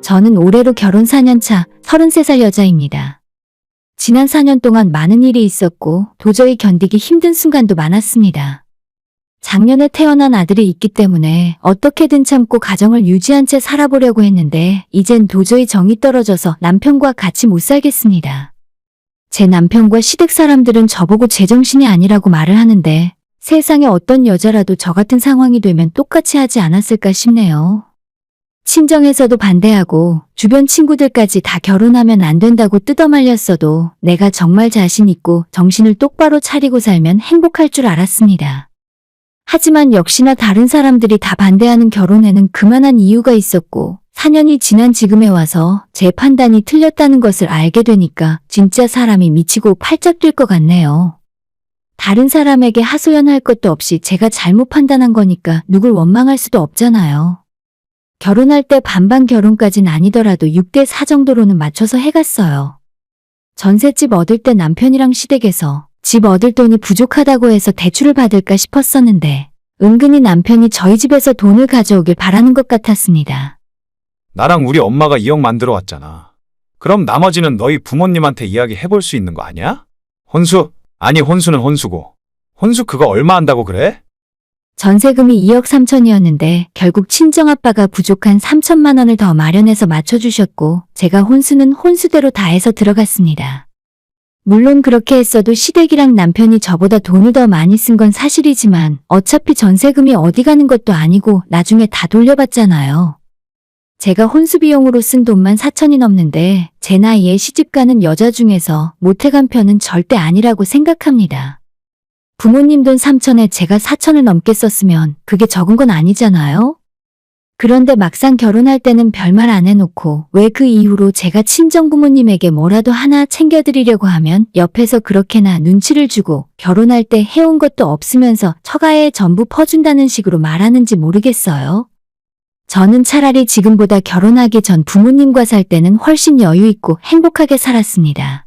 저는 올해로 결혼 4년 차 33살 여자입니다. 지난 4년 동안 많은 일이 있었고 도저히 견디기 힘든 순간도 많았습니다. 작년에 태어난 아들이 있기 때문에 어떻게든 참고 가정을 유지한 채 살아보려고 했는데 이젠 도저히 정이 떨어져서 남편과 같이 못 살겠습니다. 제 남편과 시댁 사람들은 저보고 제정신이 아니라고 말을 하는데 세상에 어떤 여자라도 저 같은 상황이 되면 똑같이 하지 않았을까 싶네요. 친정에서도 반대하고 주변 친구들까지 다 결혼하면 안 된다고 뜯어말렸어도 내가 정말 자신 있고 정신을 똑바로 차리고 살면 행복할 줄 알았습니다. 하지만 역시나 다른 사람들이 다 반대하는 결혼에는 그만한 이유가 있었고 4년이 지난 지금에 와서 제 판단이 틀렸다는 것을 알게 되니까 진짜 사람이 미치고 팔짝 뛸 것 같네요. 다른 사람에게 하소연할 것도 없이 제가 잘못 판단한 거니까 누굴 원망할 수도 없잖아요. 결혼할 때 반반 결혼까진 아니더라도 6대4 정도로는 맞춰서 해갔어요. 전셋집 얻을 때 남편이랑 시댁에서 집 얻을 돈이 부족하다고 해서 대출을 받을까 싶었었는데 은근히 남편이 저희 집에서 돈을 가져오길 바라는 것 같았습니다. 나랑 우리 엄마가 2억 만들어 왔잖아. 그럼 나머지는 너희 부모님한테 이야기해볼 수 있는 거 아니야? 혼수? 아니 혼수는 혼수고. 혼수 그거 얼마 한다고 그래? 전세금이 2억 3천이었는데 결국 친정아빠가 부족한 3천만 원을 더 마련해서 맞춰주셨고 제가 혼수는 혼수대로 다 해서 들어갔습니다. 물론 그렇게 했어도 시댁이랑 남편이 저보다 돈을 더 많이 쓴 건 사실이지만 어차피 전세금이 어디 가는 것도 아니고 나중에 다 돌려받잖아요. 제가 혼수 비용으로 쓴 돈만 4천이 넘는데 제 나이에 시집가는 여자 중에서 못해간 편은 절대 아니라고 생각합니다. 부모님 돈 3천에 제가 4천을 넘게 썼으면 그게 적은 건 아니잖아요? 그런데 막상 결혼할 때는 별말 안 해놓고 왜 그 이후로 제가 친정부모님에게 뭐라도 하나 챙겨드리려고 하면 옆에서 그렇게나 눈치를 주고 결혼할 때 해온 것도 없으면서 처가에 전부 퍼준다는 식으로 말하는지 모르겠어요. 저는 차라리 지금보다 결혼하기 전 부모님과 살 때는 훨씬 여유 있고 행복하게 살았습니다.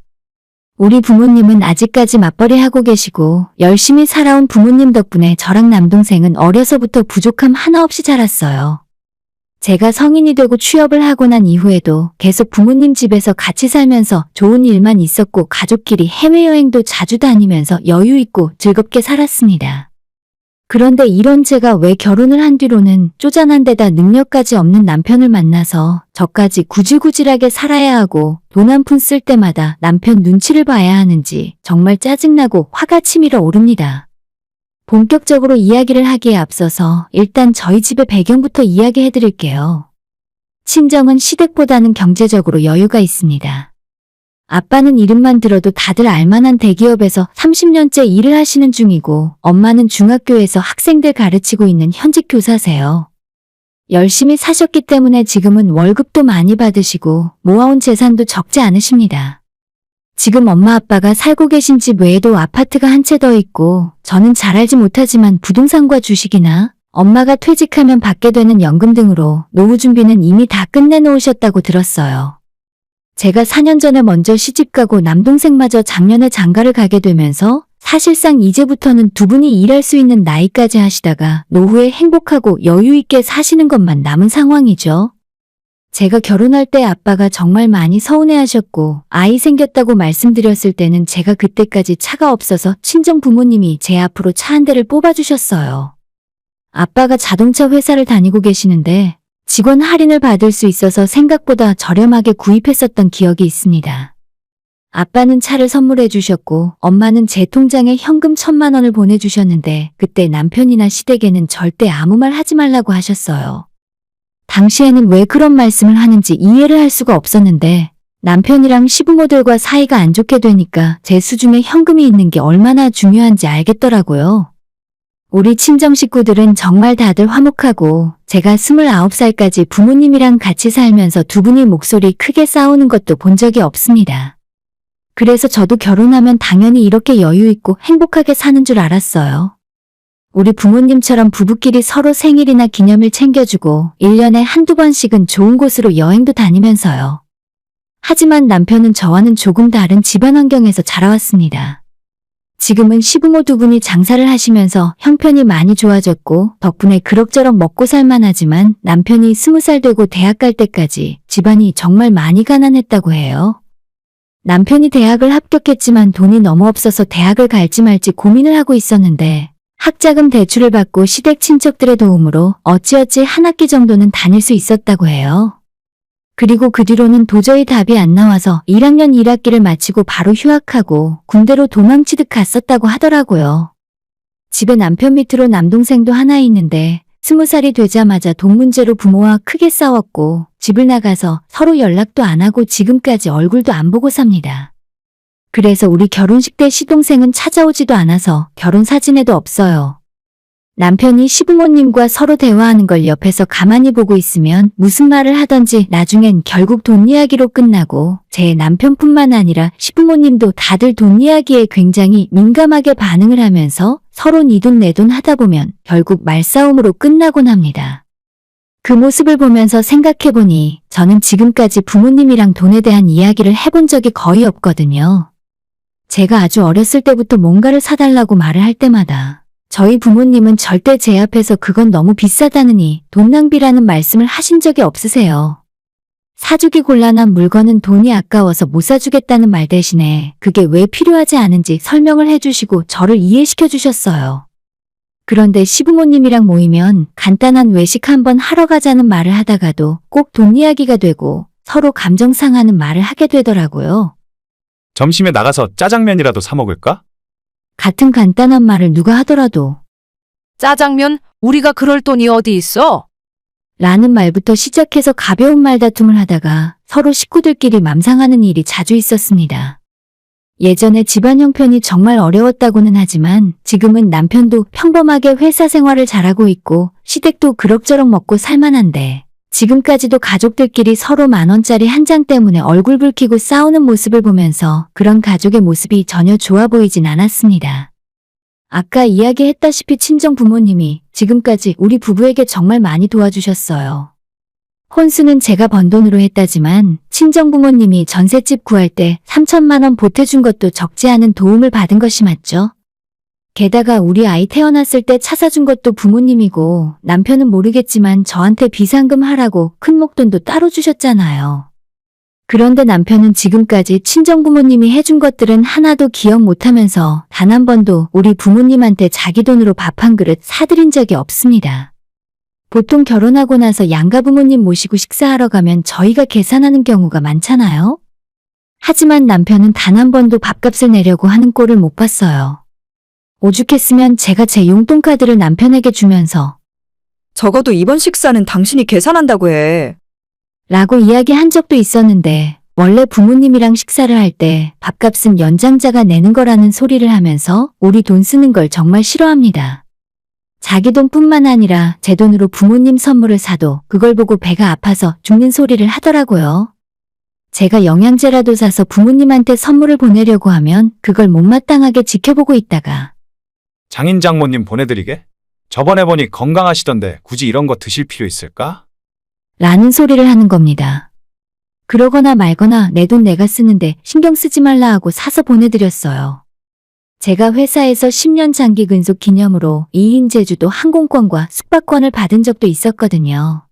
우리 부모님은 아직까지 맞벌이 하고 계시고 열심히 살아온 부모님 덕분에 저랑 남동생은 어려서부터 부족함 하나 없이 자랐어요. 제가 성인이 되고 취업을 하고 난 이후에도 계속 부모님 집에서 같이 살면서 좋은 일만 있었고 가족끼리 해외여행도 자주 다니면서 여유 있고 즐겁게 살았습니다. 그런데 이런 제가 왜 결혼을 한 뒤로는 쪼잔한 데다 능력까지 없는 남편을 만나서 저까지 구질구질하게 살아야 하고 돈 한 푼 쓸 때마다 남편 눈치를 봐야 하는지 정말 짜증나고 화가 치밀어 오릅니다. 본격적으로 이야기를 하기에 앞서서 일단 저희 집의 배경부터 이야기해드릴게요. 친정은 시댁보다는 경제적으로 여유가 있습니다. 아빠는 이름만 들어도 다들 알만한 대기업에서 30년째 일을 하시는 중이고 엄마는 중학교에서 학생들 가르치고 있는 현직 교사세요. 열심히 사셨기 때문에 지금은 월급도 많이 받으시고 모아온 재산도 적지 않으십니다. 지금 엄마 아빠가 살고 계신 집 외에도 아파트가 한 채 더 있고 저는 잘 알지 못하지만 부동산과 주식이나 엄마가 퇴직하면 받게 되는 연금 등으로 노후 준비는 이미 다 끝내놓으셨다고 들었어요. 제가 4년 전에 먼저 시집가고 남동생마저 작년에 장가를 가게 되면서 사실상 이제부터는 두 분이 일할 수 있는 나이까지 하시다가 노후에 행복하고 여유 있게 사시는 것만 남은 상황이죠. 제가 결혼할 때 아빠가 정말 많이 서운해하셨고 아이 생겼다고 말씀드렸을 때는 제가 그때까지 차가 없어서 친정 부모님이 제 앞으로 차 한 대를 뽑아주셨어요. 아빠가 자동차 회사를 다니고 계시는데 직원 할인을 받을 수 있어서 생각보다 저렴하게 구입했었던 기억이 있습니다. 아빠는 차를 선물해 주셨고 엄마는 제 통장에 현금 1,000만 원을 보내주셨는데 그때 남편이나 시댁에는 절대 아무 말 하지 말라고 하셨어요. 당시에는 왜 그런 말씀을 하는지 이해를 할 수가 없었는데 남편이랑 시부모들과 사이가 안 좋게 되니까 제 수중에 현금이 있는 게 얼마나 중요한지 알겠더라고요. 우리 친정 식구들은 정말 다들 화목하고 제가 29살까지 부모님이랑 같이 살면서 두 분이 목소리 크게 싸우는 것도 본 적이 없습니다. 그래서 저도 결혼하면 당연히 이렇게 여유 있고 행복하게 사는 줄 알았어요. 우리 부모님처럼 부부끼리 서로 생일이나 기념일 챙겨주고 1년에 한두 번씩은 좋은 곳으로 여행도 다니면서요. 하지만 남편은 저와는 조금 다른 집안 환경에서 자라왔습니다. 지금은 시부모 두 분이 장사를 하시면서 형편이 많이 좋아졌고 덕분에 그럭저럭 먹고 살만하지만 남편이 20살 되고 대학 갈 때까지 집안이 정말 많이 가난했다고 해요. 남편이 대학을 합격했지만 돈이 너무 없어서 대학을 갈지 말지 고민을 하고 있었는데 학자금 대출을 받고 시댁 친척들의 도움으로 어찌어찌 한 학기 정도는 다닐 수 있었다고 해요. 그리고 그 뒤로는 도저히 답이 안 나와서 1학년 1학기를 마치고 바로 휴학하고 군대로 도망치듯 갔었다고 하더라고요. 집에 남편 밑으로 남동생도 하나 있는데 20살이 되자마자 돈 문제로 부모와 크게 싸웠고 집을 나가서 서로 연락도 안 하고 지금까지 얼굴도 안 보고 삽니다. 그래서 우리 결혼식 때 시동생은 찾아오지도 않아서 결혼 사진에도 없어요. 남편이 시부모님과 서로 대화하는 걸 옆에서 가만히 보고 있으면 무슨 말을 하던지 나중엔 결국 돈 이야기로 끝나고 제 남편뿐만 아니라 시부모님도 다들 돈 이야기에 굉장히 민감하게 반응을 하면서 서로 네 돈 내 돈 하다 보면 결국 말싸움으로 끝나곤 합니다. 그 모습을 보면서 생각해보니 저는 지금까지 부모님이랑 돈에 대한 이야기를 해본 적이 거의 없거든요. 제가 아주 어렸을 때부터 뭔가를 사달라고 말을 할 때마다 저희 부모님은 절대 제 앞에서 그건 너무 비싸다느니 돈 낭비라는 말씀을 하신 적이 없으세요. 사주기 곤란한 물건은 돈이 아까워서 못 사주겠다는 말 대신에 그게 왜 필요하지 않은지 설명을 해주시고 저를 이해시켜 주셨어요. 그런데 시부모님이랑 모이면 간단한 외식 한번 하러 가자는 말을 하다가도 꼭 돈 이야기가 되고 서로 감정 상하는 말을 하게 되더라고요. 점심에 나가서 짜장면이라도 사 먹을까? 같은 간단한 말을 누가 하더라도 짜장면? 우리가 그럴 돈이 어디 있어? 라는 말부터 시작해서 가벼운 말다툼을 하다가 서로 식구들끼리 맘상하는 일이 자주 있었습니다. 예전에 집안 형편이 정말 어려웠다고는 하지만 지금은 남편도 평범하게 회사 생활을 잘하고 있고 시댁도 그럭저럭 먹고 살만한데 지금까지도 가족들끼리 서로 10,000원짜리 한 장 때문에 얼굴 붉히고 싸우는 모습을 보면서 그런 가족의 모습이 전혀 좋아 보이진 않았습니다. 아까 이야기했다시피 친정 부모님이 지금까지 우리 부부에게 정말 많이 도와주셨어요. 혼수는 제가 번 돈으로 했다지만 친정 부모님이 전셋집 구할 때 3천만 원 보태준 것도 적지 않은 도움을 받은 것이 맞죠? 게다가 우리 아이 태어났을 때 차 사준 것도 부모님이고 남편은 모르겠지만 저한테 비상금 하라고 큰 목돈도 따로 주셨잖아요. 그런데 남편은 지금까지 친정 부모님이 해준 것들은 하나도 기억 못하면서 단 한 번도 우리 부모님한테 자기 돈으로 밥 한 그릇 사드린 적이 없습니다. 보통 결혼하고 나서 양가 부모님 모시고 식사하러 가면 저희가 계산하는 경우가 많잖아요. 하지만 남편은 단 한 번도 밥값을 내려고 하는 꼴을 못 봤어요. 오죽했으면 제가 제 용돈카드를 남편에게 주면서 적어도 이번 식사는 당신이 계산한다고 해. 라고 이야기한 적도 있었는데 원래 부모님이랑 식사를 할 때 밥값은 연장자가 내는 거라는 소리를 하면서 우리 돈 쓰는 걸 정말 싫어합니다. 자기 돈뿐만 아니라 제 돈으로 부모님 선물을 사도 그걸 보고 배가 아파서 죽는 소리를 하더라고요. 제가 영양제라도 사서 부모님한테 선물을 보내려고 하면 그걸 못마땅하게 지켜보고 있다가 장인 장모님 보내드리게? 저번에 보니 건강하시던데 굳이 이런 거 드실 필요 있을까? 라는 소리를 하는 겁니다. 그러거나 말거나 내 돈 내가 쓰는데 신경 쓰지 말라 하고 사서 보내드렸어요. 제가 회사에서 10년 장기 근속 기념으로 2인 제주도 항공권과 숙박권을 받은 적도 있었거든요.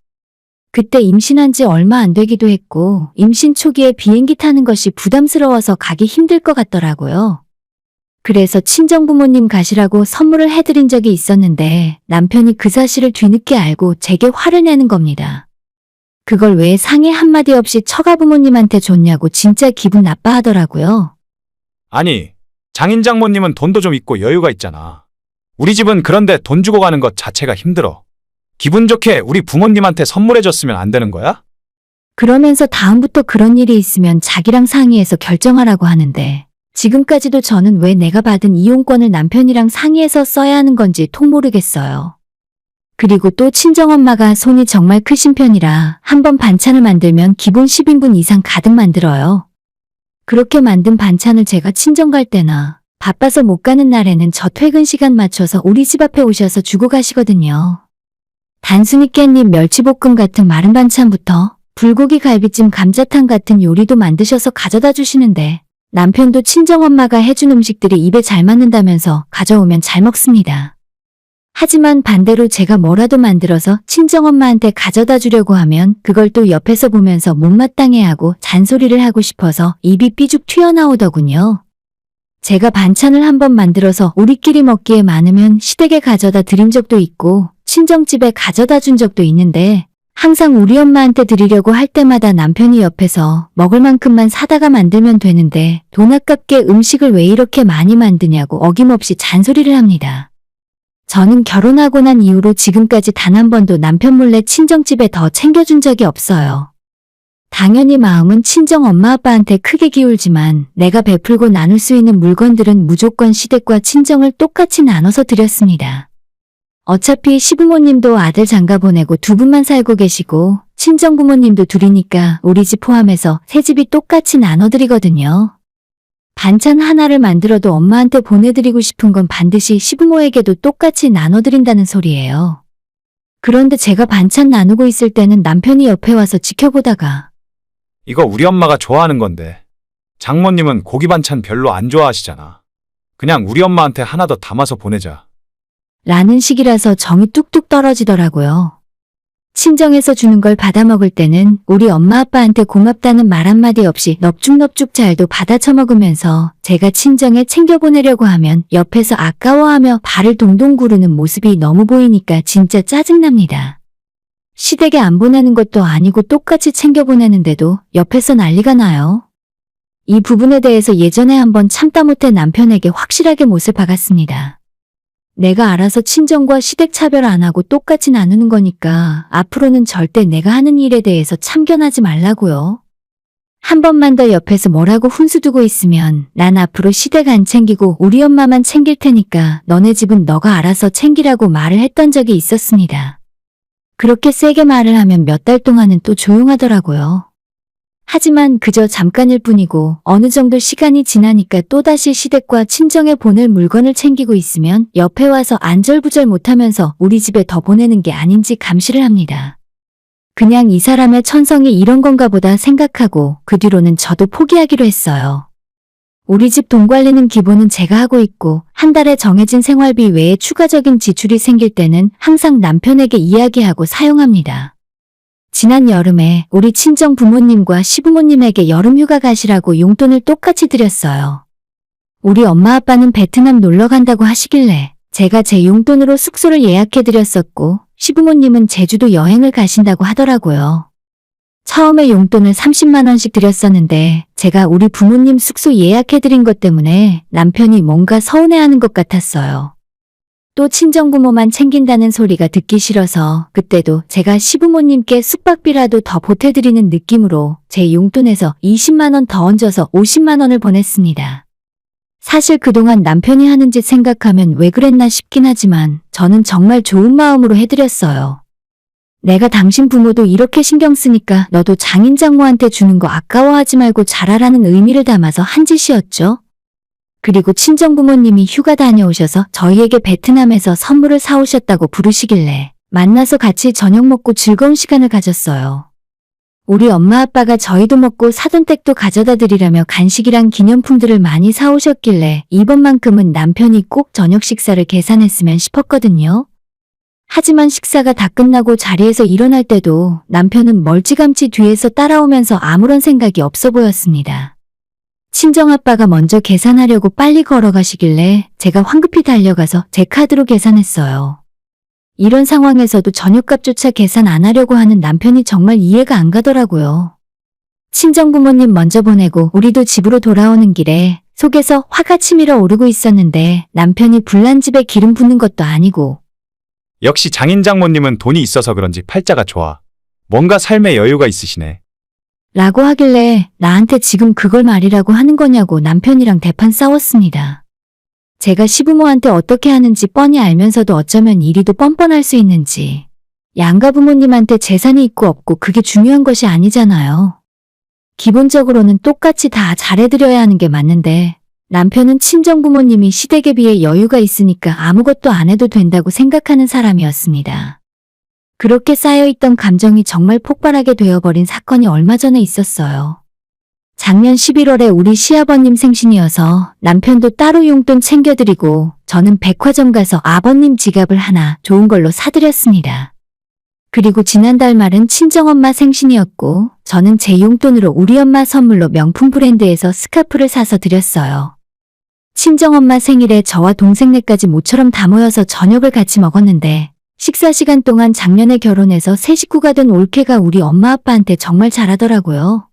그때 임신한 지 얼마 안 되기도 했고 임신 초기에 비행기 타는 것이 부담스러워서 가기 힘들 것 같더라고요. 그래서 친정부모님 가시라고 선물을 해드린 적이 있었는데 남편이 그 사실을 뒤늦게 알고 제게 화를 내는 겁니다. 그걸 왜 상의 한마디 없이 처가 부모님한테 줬냐고 진짜 기분 나빠하더라고요. 아니, 장인 장모님은 돈도 좀 있고 여유가 있잖아. 우리 집은 그런데 돈 주고 가는 것 자체가 힘들어. 기분 좋게 우리 부모님한테 선물해줬으면 안 되는 거야? 그러면서 다음부터 그런 일이 있으면 자기랑 상의해서 결정하라고 하는데 지금까지도 저는 왜 내가 받은 이용권을 남편이랑 상의해서 써야 하는 건지 통 모르겠어요. 그리고 또 친정엄마가 손이 정말 크신 편이라 한번 반찬을 만들면 기본 10인분 이상 가득 만들어요. 그렇게 만든 반찬을 제가 친정 갈 때나 바빠서 못 가는 날에는 저 퇴근 시간 맞춰서 우리 집 앞에 오셔서 주고 가시거든요. 단순히 깻잎 멸치볶음 같은 마른 반찬부터 불고기 갈비찜 감자탕 같은 요리도 만드셔서 가져다 주시는데 남편도 친정엄마가 해준 음식들이 입에 잘 맞는다면서 가져오면 잘 먹습니다. 하지만 반대로 제가 뭐라도 만들어서 친정엄마한테 가져다 주려고 하면 그걸 또 옆에서 보면서 못마땅해하고 잔소리를 하고 싶어서 입이 삐죽 튀어나오더군요. 제가 반찬을 한번 만들어서 우리끼리 먹기에 많으면 시댁에 가져다 드린 적도 있고 친정집에 가져다 준 적도 있는데 항상 우리 엄마한테 드리려고 할 때마다 남편이 옆에서 먹을 만큼만 사다가 만들면 되는데 돈 아깝게 음식을 왜 이렇게 많이 만드냐고 어김없이 잔소리를 합니다. 저는 결혼하고 난 이후로 지금까지 단 한 번도 남편 몰래 친정집에 더 챙겨준 적이 없어요. 당연히 마음은 친정 엄마 아빠한테 크게 기울지만 내가 베풀고 나눌 수 있는 물건들은 무조건 시댁과 친정을 똑같이 나눠서 드렸습니다. 어차피 시부모님도 아들 장가 보내고 두 분만 살고 계시고 친정 부모님도 둘이니까 우리 집 포함해서 세 집이 똑같이 나눠드리거든요. 반찬 하나를 만들어도 엄마한테 보내드리고 싶은 건 반드시 시부모에게도 똑같이 나눠드린다는 소리예요. 그런데 제가 반찬 나누고 있을 때는 남편이 옆에 와서 지켜보다가 이거 우리 엄마가 좋아하는 건데. 장모님은 고기 반찬 별로 안 좋아하시잖아. 그냥 우리 엄마한테 하나 더 담아서 보내자. 라는 식이라서 정이 뚝뚝 떨어지더라고요. 친정에서 주는 걸 받아 먹을 때는 우리 엄마 아빠한테 고맙다는 말 한마디 없이 넙죽넙죽 잘도 받아 처먹으면서 제가 친정에 챙겨보내려고 하면 옆에서 아까워하며 발을 동동 구르는 모습이 너무 보이니까 진짜 짜증납니다. 시댁에 안 보내는 것도 아니고 똑같이 챙겨보내는데도 옆에서 난리가 나요. 이 부분에 대해서 예전에 한번 참다 못해 남편에게 확실하게 못을 박았습니다. 내가 알아서 친정과 시댁 차별 안 하고 똑같이 나누는 거니까 앞으로는 절대 내가 하는 일에 대해서 참견하지 말라고요. 한 번만 더 옆에서 뭐라고 훈수 두고 있으면 난 앞으로 시댁 안 챙기고 우리 엄마만 챙길 테니까 너네 집은 너가 알아서 챙기라고 말을 했던 적이 있었습니다. 그렇게 세게 말을 하면 몇 달 동안은 또 조용하더라고요. 하지만 그저 잠깐일 뿐이고 어느 정도 시간이 지나니까 또다시 시댁과 친정에 보낼 물건을 챙기고 있으면 옆에 와서 안절부절 못하면서 우리 집에 더 보내는 게 아닌지 감시를 합니다. 그냥 이 사람의 천성이 이런 건가 보다 생각하고 그 뒤로는 저도 포기하기로 했어요. 우리 집 돈 관리는 기본은 제가 하고 있고 한 달에 정해진 생활비 외에 추가적인 지출이 생길 때는 항상 남편에게 이야기하고 사용합니다. 지난 여름에 우리 친정 부모님과 시부모님에게 여름휴가 가시라고 용돈을 똑같이 드렸어요. 우리 엄마 아빠는 베트남 놀러 간다고 하시길래 제가 제 용돈으로 숙소를 예약해드렸었고 시부모님은 제주도 여행을 가신다고 하더라고요. 처음에 용돈을 30만 원씩 드렸었는데 제가 우리 부모님 숙소 예약해드린 것 때문에 남편이 뭔가 서운해하는 것 같았어요. 또 친정부모만 챙긴다는 소리가 듣기 싫어서 그때도 제가 시부모님께 숙박비라도 더 보태드리는 느낌으로 제 용돈에서 20만 원 더 얹어서 50만 원을 보냈습니다. 사실 그동안 남편이 하는 짓 생각하면 왜 그랬나 싶긴 하지만 저는 정말 좋은 마음으로 해드렸어요. 내가 당신 부모도 이렇게 신경 쓰니까 너도 장인 장모한테 주는 거 아까워하지 말고 잘하라는 의미를 담아서 한 짓이었죠. 그리고 친정부모님이 휴가 다녀오셔서 저희에게 베트남에서 선물을 사오셨다고 부르시길래 만나서 같이 저녁 먹고 즐거운 시간을 가졌어요. 우리 엄마 아빠가 저희도 먹고 사돈 댁도 가져다 드리라며 간식이랑 기념품들을 많이 사오셨길래 이번만큼은 남편이 꼭 저녁 식사를 계산했으면 싶었거든요. 하지만 식사가 다 끝나고 자리에서 일어날 때도 남편은 멀찌감치 뒤에서 따라오면서 아무런 생각이 없어 보였습니다. 친정아빠가 먼저 계산하려고 빨리 걸어가시길래 제가 황급히 달려가서 제 카드로 계산했어요. 이런 상황에서도 저녁값조차 계산 안 하려고 하는 남편이 정말 이해가 안 가더라고요. 친정부모님 먼저 보내고 우리도 집으로 돌아오는 길에 속에서 화가 치밀어 오르고 있었는데 남편이 불난 집에 기름 붓는 것도 아니고 역시 장인 장모님은 돈이 있어서 그런지 팔자가 좋아. 뭔가 삶에 여유가 있으시네. 라고 하길래 나한테 지금 그걸 말이라고 하는 거냐고 남편이랑 대판 싸웠습니다. 제가 시부모한테 어떻게 하는지 뻔히 알면서도 어쩌면 이리도 뻔뻔할 수 있는지. 양가 부모님한테 재산이 있고 없고 그게 중요한 것이 아니잖아요. 기본적으로는 똑같이 다 잘해드려야 하는 게 맞는데 남편은 친정 부모님이 시댁에 비해 여유가 있으니까 아무것도 안 해도 된다고 생각하는 사람이었습니다. 그렇게 쌓여있던 감정이 정말 폭발하게 되어버린 사건이 얼마 전에 있었어요. 작년 11월에 우리 시아버님 생신이어서 남편도 따로 용돈 챙겨드리고 저는 백화점 가서 아버님 지갑을 하나 좋은 걸로 사드렸습니다. 그리고 지난달 말은 친정엄마 생신이었고 저는 제 용돈으로 우리 엄마 선물로 명품 브랜드에서 스카프를 사서 드렸어요. 친정엄마 생일에 저와 동생네까지 모처럼 다 모여서 저녁을 같이 먹었는데 식사 시간 동안 작년에 결혼해서 새 식구가 된 올케가 우리 엄마 아빠한테 정말 잘하더라고요.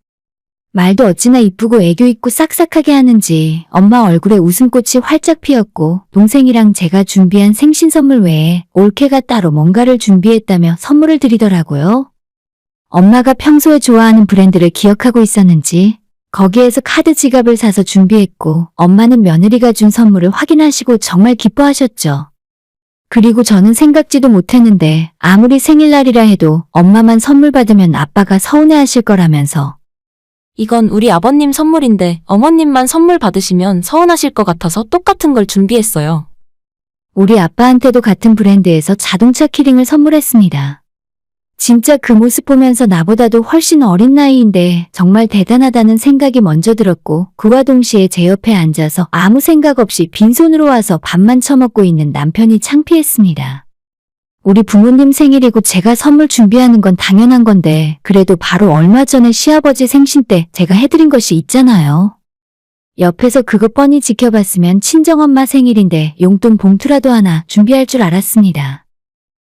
말도 어찌나 이쁘고 애교 있고 싹싹하게 하는지 엄마 얼굴에 웃음꽃이 활짝 피었고 동생이랑 제가 준비한 생신 선물 외에 올케가 따로 뭔가를 준비했다며 선물을 드리더라고요. 엄마가 평소에 좋아하는 브랜드를 기억하고 있었는지 거기에서 카드 지갑을 사서 준비했고 엄마는 며느리가 준 선물을 확인하시고 정말 기뻐하셨죠. 그리고 저는 생각지도 못했는데 아무리 생일날이라 해도 엄마만 선물 받으면 아빠가 서운해하실 거라면서 이건 우리 아버님 선물인데 어머님만 선물 받으시면 서운하실 것 같아서 똑같은 걸 준비했어요. 우리 아빠한테도 같은 브랜드에서 자동차 키링을 선물했습니다. 진짜 그 모습 보면서 나보다도 훨씬 어린 나이인데 정말 대단하다는 생각이 먼저 들었고 그와 동시에 제 옆에 앉아서 아무 생각 없이 빈손으로 와서 밥만 처먹고 있는 남편이 창피했습니다. 우리 부모님 생일이고 제가 선물 준비하는 건 당연한 건데 그래도 바로 얼마 전에 시아버지 생신 때 제가 해드린 것이 있잖아요. 옆에서 그거 뻔히 지켜봤으면 친정엄마 생일인데 용돈 봉투라도 하나 준비할 줄 알았습니다.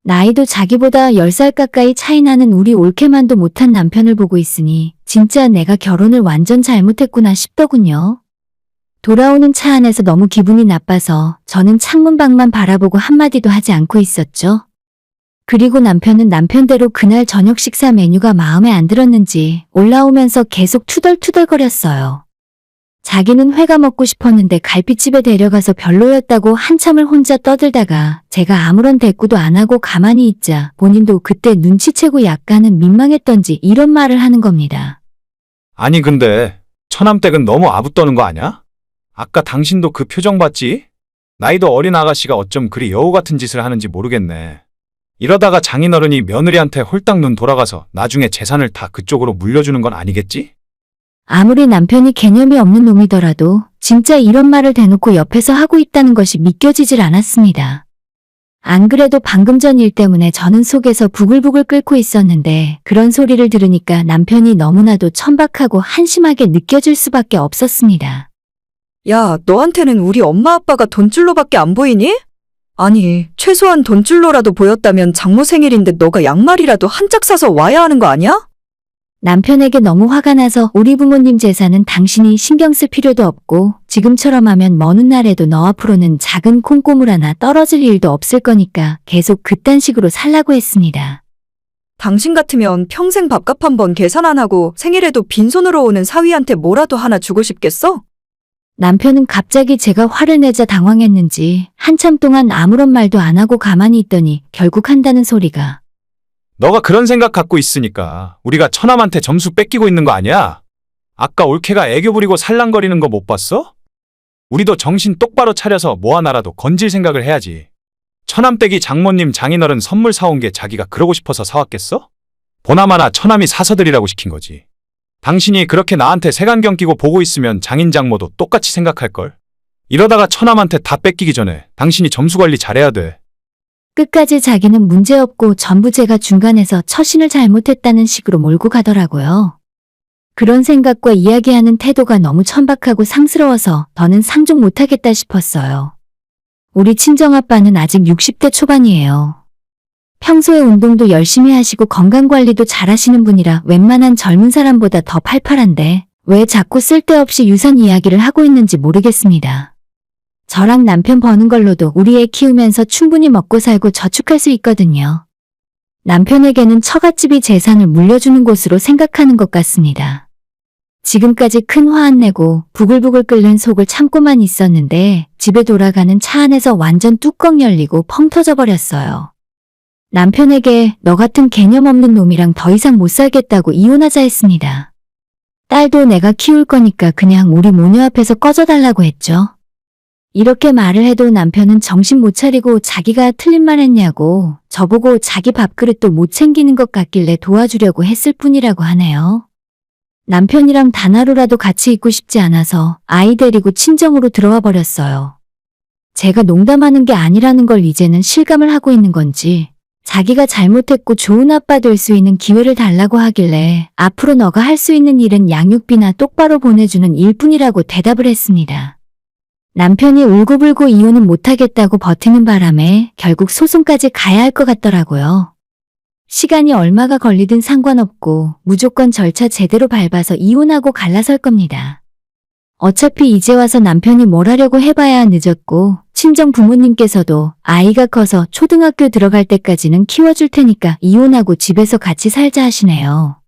나이도 자기보다 10살 가까이 차이 나는 우리 올케만도 못한 남편을 보고 있으니 진짜 내가 결혼을 완전 잘못했구나 싶더군요. 돌아오는 차 안에서 너무 기분이 나빠서 저는 창문밖만 바라보고 한마디도 하지 않고 있었죠. 그리고 남편은 남편대로 그날 저녁 식사 메뉴가 마음에 안 들었는지 올라오면서 계속 투덜투덜거렸어요. 자기는 회가 먹고 싶었는데 갈비집에 데려가서 별로였다고 한참을 혼자 떠들다가 제가 아무런 대꾸도 안 하고 가만히 있자 본인도 그때 눈치채고 약간은 민망했던지 이런 말을 하는 겁니다. 아니 근데 처남댁은 너무 아부 떠는 거 아냐? 아까 당신도 그 표정 봤지? 나이도 어린 아가씨가 어쩜 그리 여우 같은 짓을 하는지 모르겠네. 이러다가 장인어른이 며느리한테 홀딱 눈 돌아가서 나중에 재산을 다 그쪽으로 물려주는 건 아니겠지? 아무리 남편이 개념이 없는 놈이더라도 진짜 이런 말을 대놓고 옆에서 하고 있다는 것이 믿겨지질 않았습니다. 안 그래도 방금 전 일 때문에 저는 속에서 부글부글 끓고 있었는데 그런 소리를 들으니까 남편이 너무나도 천박하고 한심하게 느껴질 수밖에 없었습니다. 야, 너한테는 우리 엄마 아빠가 돈줄로밖에 안 보이니? 아니, 최소한 돈줄로라도 보였다면 장모 생일인데 너가 양말이라도 한 짝 사서 와야 하는 거 아니야? 남편에게 너무 화가 나서 우리 부모님 재산은 당신이 신경 쓸 필요도 없고 지금처럼 하면 먼 훗날에도 너 앞으로는 작은 콩고물 하나 떨어질 일도 없을 거니까 계속 그딴 식으로 살라고 했습니다. 당신 같으면 평생 밥값 한 번 계산 안 하고 생일에도 빈손으로 오는 사위한테 뭐라도 하나 주고 싶겠어? 남편은 갑자기 제가 화를 내자 당황했는지 한참 동안 아무런 말도 안 하고 가만히 있더니 결국 한다는 소리가 너가 그런 생각 갖고 있으니까 우리가 처남한테 점수 뺏기고 있는 거 아니야? 아까 올케가 애교 부리고 살랑거리는 거 못 봤어? 우리도 정신 똑바로 차려서 뭐 하나라도 건질 생각을 해야지. 처남댁이 장모님 장인어른 선물 사온 게 자기가 그러고 싶어서 사왔겠어? 보나마나 처남이 사서 드리라고 시킨 거지. 당신이 그렇게 나한테 색안경 끼고 보고 있으면 장인 장모도 똑같이 생각할걸. 이러다가 처남한테 다 뺏기기 전에 당신이 점수 관리 잘해야 돼. 끝까지 자기는 문제없고 전부 제가 중간에서 처신을 잘못했다는 식으로 몰고 가더라고요. 그런 생각과 이야기하는 태도가 너무 천박하고 상스러워서 더는 상종 못하겠다 싶었어요. 우리 친정아빠는 아직 60대 초반이에요. 평소에 운동도 열심히 하시고 건강관리도 잘하시는 분이라 웬만한 젊은 사람보다 더 팔팔한데 왜 자꾸 쓸데없이 유산 이야기를 하고 있는지 모르겠습니다. 저랑 남편 버는 걸로도 우리 애 키우면서 충분히 먹고 살고 저축할 수 있거든요. 남편에게는 처갓집이 재산을 물려주는 곳으로 생각하는 것 같습니다. 지금까지 큰 화 안 내고 부글부글 끓는 속을 참고만 있었는데 집에 돌아가는 차 안에서 완전 뚜껑 열리고 펑 터져버렸어요. 남편에게 너 같은 개념 없는 놈이랑 더 이상 못 살겠다고 이혼하자 했습니다. 딸도 내가 키울 거니까 그냥 우리 모녀 앞에서 꺼져달라고 했죠. 이렇게 말을 해도 남편은 정신 못 차리고 자기가 틀린 말 했냐고 저보고 자기 밥그릇도 못 챙기는 것 같길래 도와주려고 했을 뿐이라고 하네요. 남편이랑 단 하루라도 같이 있고 싶지 않아서 아이 데리고 친정으로 들어와 버렸어요. 제가 농담하는 게 아니라는 걸 이제는 실감을 하고 있는 건지 자기가 잘못했고 좋은 아빠 될 수 있는 기회를 달라고 하길래 앞으로 너가 할 수 있는 일은 양육비나 똑바로 보내주는 일뿐이라고 대답을 했습니다. 남편이 울고불고 이혼은 못하겠다고 버티는 바람에 결국 소송까지 가야 할 것 같더라고요. 시간이 얼마가 걸리든 상관없고 무조건 절차 제대로 밟아서 이혼하고 갈라설 겁니다. 어차피 이제 와서 남편이 뭘 하려고 해봐야 늦었고 친정 부모님께서도 아이가 커서 초등학교 들어갈 때까지는 키워줄 테니까 이혼하고 집에서 같이 살자 하시네요.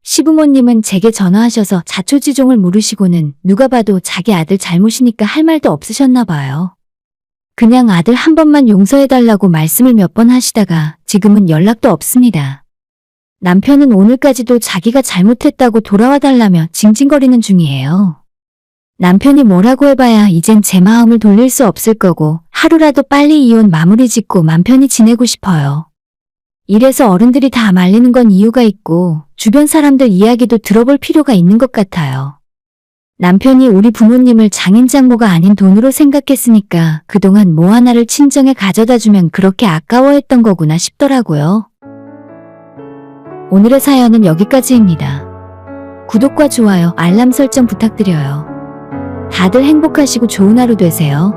시부모님은 제게 전화하셔서 자초지종을 물으시고는 누가 봐도 자기 아들 잘못이니까 할 말도 없으셨나 봐요. 그냥 아들 한 번만 용서해달라고 말씀을 몇 번 하시다가 지금은 연락도 없습니다. 남편은 오늘까지도 자기가 잘못했다고 돌아와 달라며 징징거리는 중이에요. 남편이 뭐라고 해봐야 이젠 제 마음을 돌릴 수 없을 거고 하루라도 빨리 이혼 마무리 짓고 맘 편히 지내고 싶어요. 이래서 어른들이 다 말리는 건 이유가 있고 주변 사람들 이야기도 들어볼 필요가 있는 것 같아요. 남편이 우리 부모님을 장인장모가 아닌 돈으로 생각했으니까 그동안 뭐 하나를 친정에 가져다 주면 그렇게 아까워했던 거구나 싶더라고요. 오늘의 사연은 여기까지입니다. 구독과 좋아요, 알람 설정 부탁드려요. 다들 행복하시고 좋은 하루 되세요.